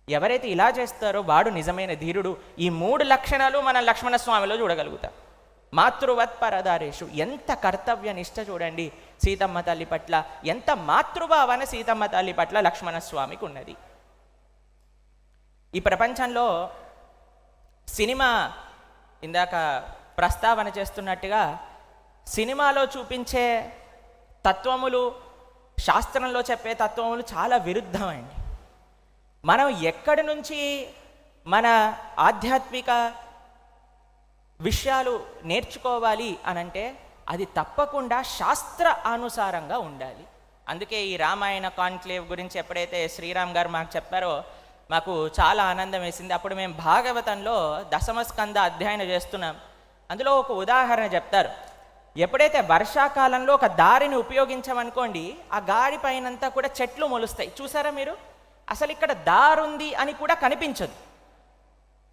ఎవరైతే ఇలా చేస్తారో వాడు నిజమైన ధీరుడు. ఈ 3 లక్షణాలు మనం లక్ష్మణస్వామిలో చూడగలుగుతాం. మాతృవత్ పరదారేషు, ఎంత కర్తవ్య నిష్ట చూడండి సీతమ్మ తల్లి పట్ల, ఎంత మాతృభావన సీతమ్మ తల్లి పట్ల లక్ష్మణస్వామికి ఉన్నది. ఈ ప్రపంచంలో సినిమా ఇందాక ప్రస్తావన చేస్తున్నట్టుగా సినిమాలో చూపించే తత్వములు, శాస్త్రంలో చెప్పే తత్వములు చాలా విరుద్ధమండి. మనం ఎక్కడి నుంచి మన ఆధ్యాత్మిక విషయాలు నేర్చుకోవాలి అనంటే అది తప్పకుండా శాస్త్ర అనుసారంగా ఉండాలి. అందుకే ఈ రామాయణ కాన్క్లేవ్ గురించి ఎప్పుడైతే శ్రీరామ్ గారు మాకు చెప్పారో మాకు చాలా ఆనందం వేసింది. అప్పుడు మేము భాగవతంలో దశమస్కంద అధ్యయనం చేస్తున్నాం. అందులో ఒక ఉదాహరణ చెప్తారు. ఎప్పుడైతే వర్షాకాలంలో ఒక దారిని ఉపయోగించామనుకోండి, ఆ గాడి పైనంతా కూడా చెట్లు మొలుస్తాయి. చూసారా మీరు? అసలు ఇక్కడ దారి ఉంది అని కూడా కనిపించదు,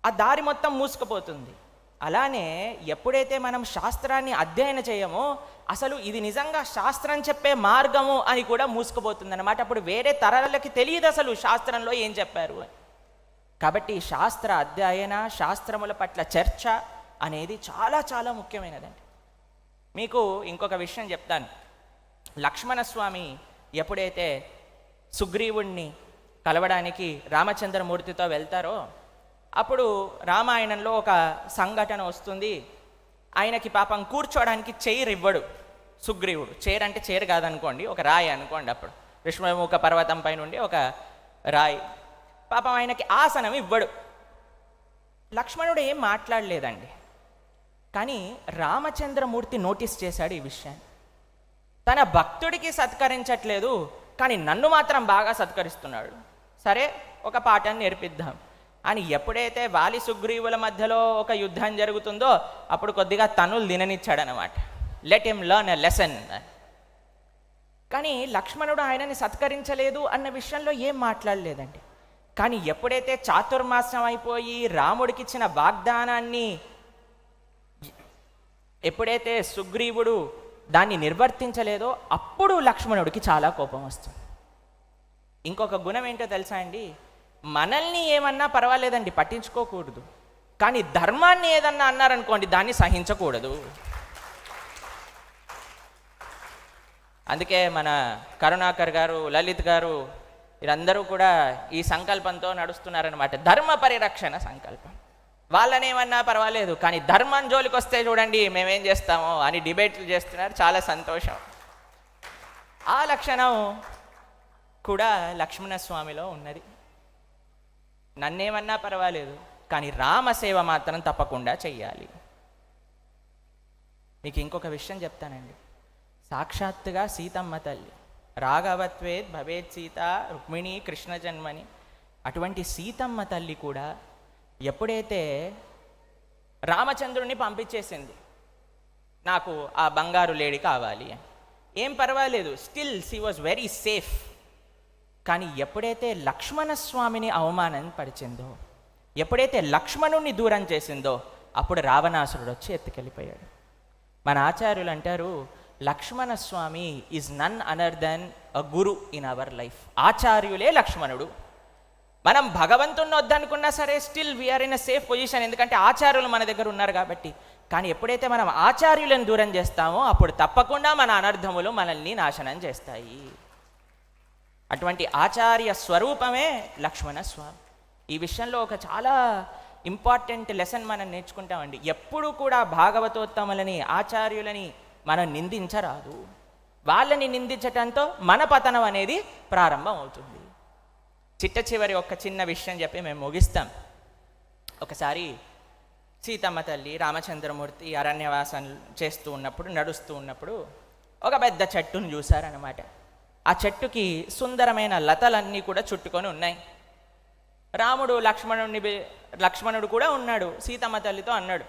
ఆ దారి మొత్తం మూసుకుపోతుంది. అలానే ఎప్పుడైతే మనం శాస్త్రాన్ని అధ్యయనం చేయమో అసలు ఇది నిజంగా శాస్త్రం చెప్పే మార్గము అని కూడా మూసుకుపోతుంది అన్నమాట. అప్పుడు వేరే తరాలకి తెలియదు అసలు శాస్త్రంలో ఏం చెప్పారు అని. కాబట్టి శాస్త్ర అధ్యయన, శాస్త్రముల పట్ల చర్చ అనేది చాలా చాలా ముఖ్యమైనదండి. మీకు ఇంకొక విషయం చెప్తాను. లక్ష్మణస్వామి ఎప్పుడైతే సుగ్రీవుణ్ణి కలవడానికి రామచంద్రమూర్తితో వెళ్తారో అప్పుడు రామాయణంలో ఒక సంఘటన వస్తుంది. ఆయనకి పాపం కూర్చోడానికి చైర్ ఇవ్వడు సుగ్రీవుడు. చైర్ అంటే చైర్ కాదనుకోండి, ఒక రాయి అనుకోండి. అప్పుడు విష్ణుముఖ పర్వతం పై నుండి ఒక రాయి, పాపం ఆయనకి ఆసనం ఇవ్వడు. లక్ష్మణుడు ఏం మాట్లాడలేదండి. కానీ రామచంద్రమూర్తి నోటీస్ చేశాడు ఈ విషయాన్ని. తన భక్తుడికి సత్కరించట్లేదు, కానీ నన్ను మాత్రం బాగా సత్కరిస్తున్నాడు. సరే, ఒక పాఠాన్ని నేర్పిద్దాం అని ఎప్పుడైతే వాలి సుగ్రీవుల మధ్యలో ఒక యుద్ధం జరుగుతుందో అప్పుడు కొద్దిగా తనులు తిననిచ్చాడనమాట. Let him learn a lesson. కానీ లక్ష్మణుడు ఆయనని సత్కరించలేదు అన్న విషయంలో ఏం మాట్లాడలేదండి. కానీ ఎప్పుడైతే చాతుర్మాసం అయిపోయి రాముడికి ఇచ్చిన వాగ్దానాన్ని ఎప్పుడైతే సుగ్రీవుడు దాన్ని నిర్వర్తించలేదో అప్పుడు లక్ష్మణుడికి చాలా కోపం వస్తుంది. ఇంకొక గుణం ఏంటో తెలుసా అండి? మనల్ని ఏమన్నా పర్వాలేదండి, పట్టించుకోకూడదు. కానీ ధర్మాన్ని ఏదన్నా అన్నారనుకోండి, దాన్ని సహించకూడదు. అందుకే మన కరుణాకర్ గారు, లలిత్ గారు వీరందరూ కూడా ఈ సంకల్పంతో నడుస్తున్నారనమాట. ధర్మ పరిరక్షణ సంకల్పం. వాళ్ళనేమన్నా పర్వాలేదు, కానీ ధర్మం జోలికి వస్తే చూడండి మేమేం చేస్తామో అని డిబేట్లు చేస్తున్నారు. చాలా సంతోషం. ఆ లక్షణం కూడా లక్ష్మణస్వామిలో ఉన్నది. నన్నేమన్నా పర్వాలేదు, కానీ రామసేవ మాత్రం తప్పకుండా చెయ్యాలి. మీకు ఇంకొక విషయం చెప్తానండి. సాక్షాత్తుగా సీతమ్మ తల్లి రాఘవత్వేద్ భవేత్ సీత రుక్మిణి కృష్ణ జన్మని, అటువంటి సీతమ్మ తల్లి కూడా ఎప్పుడైతే రామచంద్రుడిని పంపించేసింది, నాకు ఆ బంగారు లేడి కావాలి అని, ఏం పర్వాలేదు, still she was very safe. కానీ ఎప్పుడైతే లక్ష్మణస్వామిని అవమానం పరిచిందో, ఎప్పుడైతే లక్ష్మణుణ్ణి దూరం చేసిందో అప్పుడు రావణాసురుడు వచ్చి ఎత్తుకెళ్ళిపోయాడు. మన ఆచార్యులు అంటారు, Lakshmanaswami is none other than a guru in our life. ఆచార్యులే లక్ష్మణుడు. మనం భగవంతుణ్ణి వద్దనుకున్నా సరే still we are in a safe position, ఎందుకంటే ఆచార్యులు మన దగ్గర ఉన్నారు కాబట్టి. కానీ ఎప్పుడైతే మనం ఆచార్యులను దూరం చేస్తామో అప్పుడు తప్పకుండా మన అనర్థములు మనల్ని నాశనం చేస్తాయి. అటువంటి ఆచార్య స్వరూపమే లక్ష్మణస్వామి. ఈ విషయంలో ఒక చాలా ఇంపార్టెంట్ లెసన్ మనం నేర్చుకుంటామండి. ఎప్పుడు కూడా భాగవతోత్తములని, ఆచార్యులని మనం నిందించరాదు. వాళ్ళని నిందించటంతో మన పతనం అనేది ప్రారంభం అవుతుంది. చిట్ట చివరి ఒక చిన్న విషయం చెప్పి మేము ముగిస్తాం. ఒకసారి సీతమ్మ తల్లి రామచంద్రమూర్తి అరణ్యవాసం చేస్తూ ఉన్నప్పుడు, నడుస్తూ ఉన్నప్పుడు ఒక పెద్ద చెట్టును చూశారనమాట. ఆ చెట్టుకి సుందరమైన లతలన్నీ కూడా చుట్టుకొని ఉన్నాయి. రాముడు లక్ష్మణుడు కూడా ఉన్నాడు. సీతమ్మ తల్లితో అన్నాడు,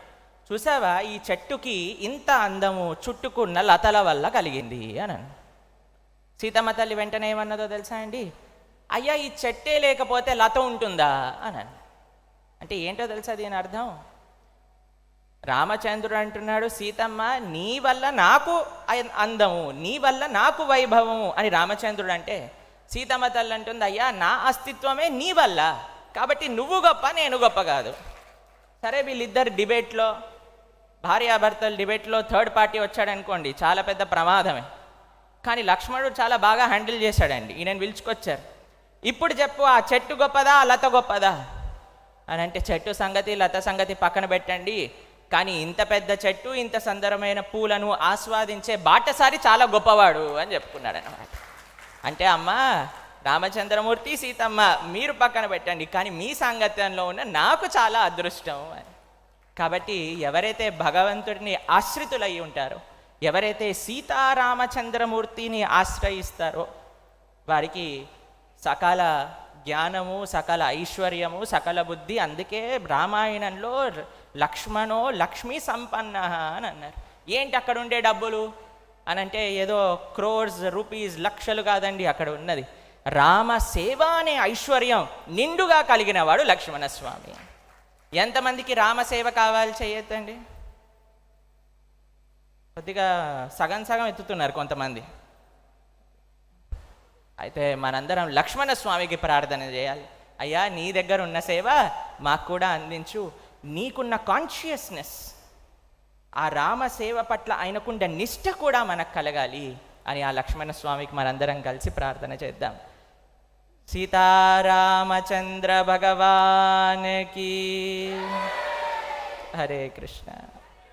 చూసావా ఈ చెట్టుకి ఇంత అందము చుట్టుకున్న లతల వల్ల కలిగింది అని. సీతమ్మ తల్లి వెంటనే ఏమన్నదో తెలుసా అండి? అయ్యా ఈ చెట్టే లేకపోతే లత ఉంటుందా అని. అంటే ఏంటో తెలుసా దీని అర్థం? రామచంద్రుడు అంటున్నాడు, సీతమ్మ నీ వల్ల నాకు అందము, నీ వల్ల నాకు వైభవము అని రామచంద్రుడు అంటే, సీతమ్మ తల్లి అంటుంది, అయ్యా నా అస్తిత్వమే నీ వల్ల, కాబట్టి నువ్వు గొప్ప, నేను గొప్ప కాదు. సరే, వీళ్ళిద్దరు డిబేట్లో, భార్యాభర్తల డిబేట్లో థర్డ్ పార్టీ వచ్చాడనుకోండి, చాలా పెద్ద ప్రమాదమే. కానీ లక్ష్మణుడు చాలా బాగా హ్యాండిల్ చేశాడండి. ఈయనని పిలుచుకొచ్చారు. ఇప్పుడు చెప్పు, ఆ చెట్టు గొప్పదా, ఆ లత గొప్పదా అని అంటే, చెట్టు సంగతి లత సంగతి పక్కన పెట్టండి, కానీ ఇంత పెద్ద చెట్టు, ఇంత సుందరమైన పూలను ఆస్వాదించే బాటసారి చాలా గొప్పవాడు అని చెప్పుకున్నాడు అన్నమాట. అంటే అమ్మ రామచంద్రమూర్తి, సీతమ్మ మీరు పక్కన పెట్టండి, కానీ మీ సాంగత్యంలో ఉన్న నాకు చాలా అదృష్టం అని. కాబట్టి ఎవరైతే భగవంతుడిని ఆశ్రితులై ఉంటారో, ఎవరైతే సీతారామచంద్రమూర్తిని ఆశ్రయిస్తారో, వారికి సకల జ్ఞానము, సకల ఐశ్వర్యము, సకల బుద్ధి. అందుకే రామాయణంలో లక్ష్మణో లక్ష్మీ సంపన్న అని అన్నారు. ఏంటి అక్కడ ఉండే డబ్బులు అని అంటే, ఏదో క్రోర్స్ రూపీస్ లక్షలు కాదండి. అక్కడ ఉన్నది రామ సేవ అనే ఐశ్వర్యం నిండుగా కలిగిన వాడు లక్ష్మణస్వామి. ఎంతమందికి రామసేవ కావాలి చేయొద్దండి? కొద్దిగా సగం సగం ఎత్తుతున్నారు కొంతమంది. అయితే మనందరం లక్ష్మణస్వామికి ప్రార్థన చేయాలి. అయ్యా, నీ దగ్గర ఉన్న సేవ మాకు కూడా అందించు. నీకున్న కాన్షియస్నెస్, ఆ రామ సేవ పట్ల ఆయనకుండే నిష్ఠ కూడా మనకు కలగాలి అని ఆ లక్ష్మణస్వామికి మనందరం కలిసి ప్రార్థన చేద్దాం. సీతారామచంద్ర భగవాన్ కీ. హరే కృష్ణ.